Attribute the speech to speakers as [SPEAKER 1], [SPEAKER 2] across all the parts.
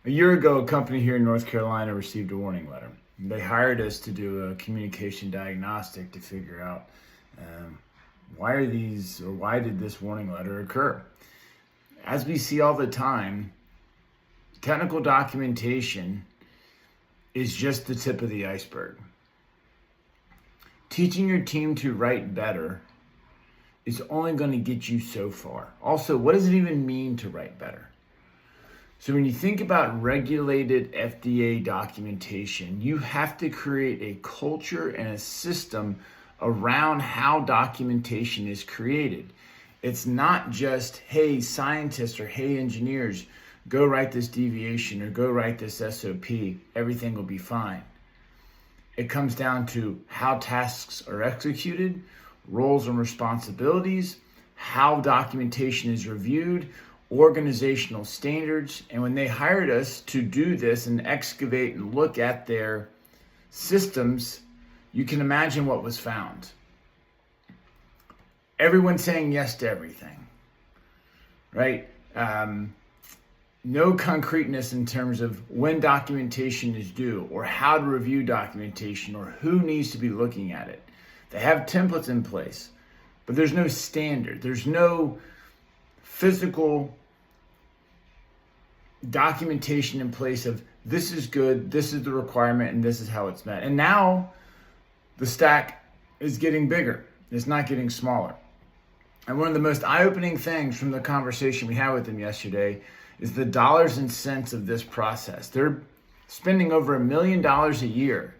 [SPEAKER 1] A year ago, a company here in North Carolina received a warning letter. They hired us to do a communication diagnostic to figure out why did this warning letter occur? As we see all the time, technical documentation is just the tip of the iceberg. Teaching your team to write better is only going to get you so far. Also, what does it even mean to write better? So when you think about regulated FDA documentation, you have to create a culture and a system around how documentation is created. It's not just, hey, scientists or hey, engineers, go write this deviation or go write this SOP, everything will be fine. It comes down to how tasks are executed, roles and responsibilities, how documentation is reviewed, organizational standards. And when they hired us to do this and excavate and look at their systems, you can imagine what was found. Everyone saying yes to everything, right? No concreteness in terms of when documentation is due or how to review documentation or who needs to be looking at it. They have templates in place, but there's no standard. There's no physical documentation in place of this is good, this is the requirement, and this is how it's met. And now the stack is getting bigger. It's not getting smaller. And one of the most eye-opening things from the conversation we had with them yesterday is the dollars and cents of this process. They're spending over $1 million a year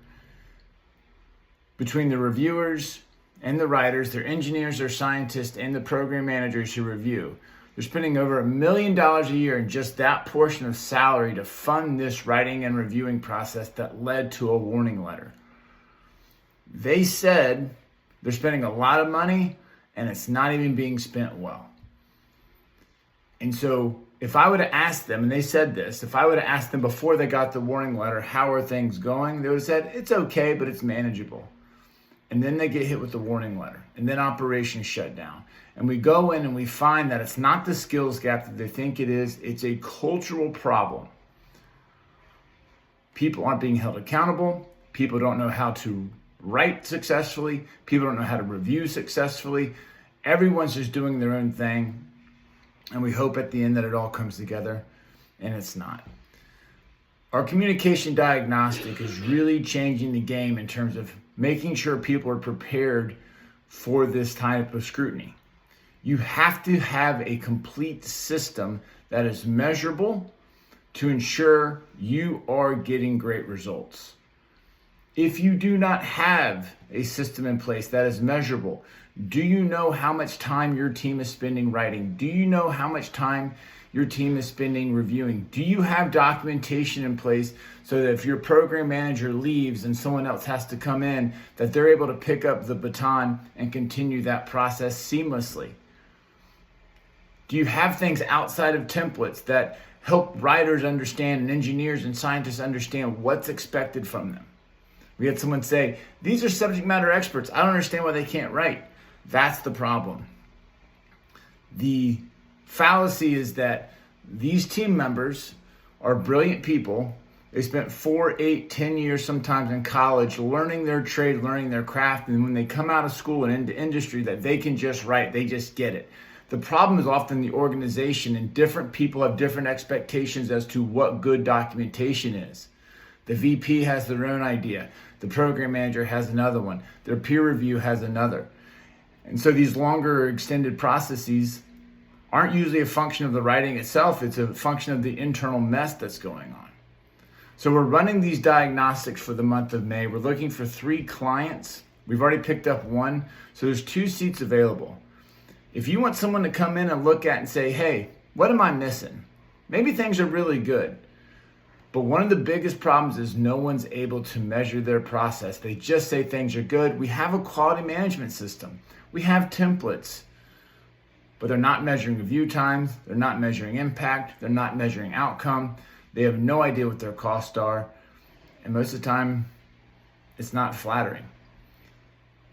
[SPEAKER 1] between the reviewers and the writers, their engineers, their scientists, and the program managers who review. They're spending over $1 million a year in just that portion of salary to fund this writing and reviewing process that led to a warning letter. They said they're spending a lot of money and it's not even being spent well. And so if I would have asked them, and they said this, if I would have asked them before they got the warning letter, how are things going? They would have said, it's okay, but it's manageable. And then they get hit with the warning letter, and then operations shut down. And we go in and we find that it's not the skills gap that they think it is, it's a cultural problem. People aren't being held accountable. People don't know how to write successfully. People don't know how to review successfully. Everyone's just doing their own thing. And we hope at the end that it all comes together, and it's not. Our communication diagnostic is really changing the game in terms of making sure people are prepared for this type of scrutiny. You have to have a complete system that is measurable to ensure you are getting great results. If you do not have a system in place that is measurable, do you know how much time your team is spending writing? Do you know how much time your team is spending reviewing? Do you have documentation in place so that if your program manager leaves and someone else has to come in, that they're able to pick up the baton and continue that process seamlessly? Do you have things outside of templates that help writers understand and engineers and scientists understand what's expected from them? We had someone say, these are subject matter experts. I don't understand why they can't write. That's the problem. The fallacy is that these team members are brilliant people. They spent 4, 8, 10 years sometimes in college learning their trade, learning their craft. And when they come out of school and into industry, that they can just write, they just get it. The problem is often the organization, and different people have different expectations as to what good documentation is. The VP has their own idea. The program manager has another one. Their peer review has another. And so these longer extended processes aren't usually a function of the writing itself. It's a function of the internal mess that's going on. So we're running these diagnostics for the month of May. We're looking for 3 clients. We've already picked up 1. So there's 2 seats available. If you want someone to come in and look at and say, hey, what am I missing? Maybe things are really good. But one of the biggest problems is no one's able to measure their process. They just say things are good. We have a quality management system. We have templates, but they're not measuring review times. They're not measuring impact. They're not measuring outcome. They have no idea what their costs are. And most of the time, it's not flattering.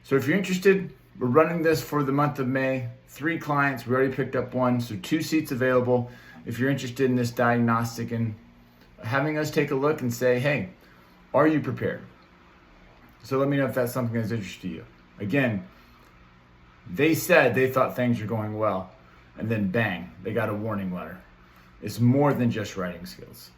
[SPEAKER 1] So if you're interested, we're running this for the month of May. 3 clients, we already picked up 1, so 2 seats available. If you're interested in this diagnostic and having us take a look and say, hey, are you prepared? So let me know if that's something that's interesting to you. Again, they said they thought things were going well, and then bang, they got a warning letter. It's more than just writing skills.